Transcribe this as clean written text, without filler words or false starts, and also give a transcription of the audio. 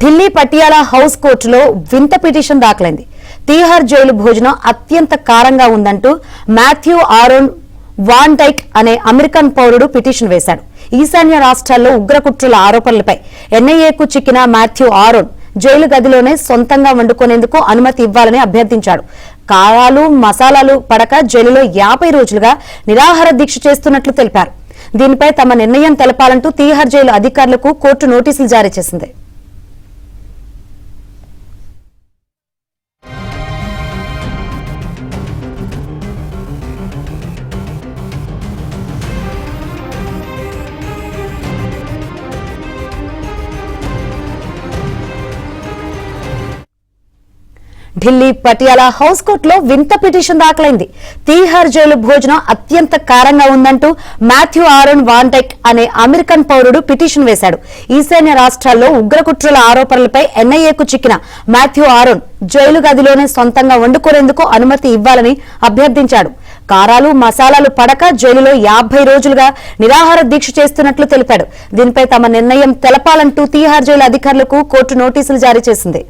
Delhi Patiala house కోర్టులో వింత petition దాఖలైంది. Tihar jail భోజనం అత్యంత కారంగా ఉందంటూ మాథ్యూ ఆరోన్ వాన్ డైక్ అనే అమెరికన్ పౌరుడు పిటిషన్ వేశాడు. ఈశాన్య రాష్ట్రాల్లో ఉగ్రకుట్రల ఆరోపణలపై ఎన్ఐఏకు చిక్కిన మాథ్యూ ఆరోన్ జైలు గదిలోనే సొంతంగా వండుకునేందుకు అనుమతి ఇవ్వాలని అభ్యర్థించాడు. కారాలు మసాలాలు పడక జైలులో 50 రోజులుగా నిరాహార దీక్ష చేస్తున్నట్లు తెలిపారు. దీనిపై తమ నిర్ణయం తెలపాలంటూ తీహార్ జైలు అధికారులకు కోర్టు నోటీసులు జారీ చేసింది. ఢిల్లీ పటియాలా హౌస్ కోర్టులో వింత పిటిషన్ దాఖలైంది. తీహార్ జైలు భోజనం అత్యంత కారంగా ఉందంటూ మాథ్యూ ఆరోన్ వాన్ డైక్ అనే అమెరికన్ పౌరుడు పిటిషన్ వేశాడు. ఈశాన్య రాష్ట్రాల్లో ఉగ్రకుట్రల ఆరోపణలపై ఎన్ఐఏకు చిక్కిన మాథ్యూ ఆరోన్ జైలు గదిలోనే సొంతంగా వండుకునేందుకు అనుమతి ఇవ్వాలని అభ్యర్థించాడు. కారాలు మసాలాలు పడక జైలులో 50 రోజులుగా నిరాహార దీక్ష చేస్తున్నట్లు తెలిపాడు. దీనిపై తమ నిర్ణయం తెలపాలంటూ తీహార్ జైలు అధికారులకు కోర్టు నోటీసులు జారీ చేసింది.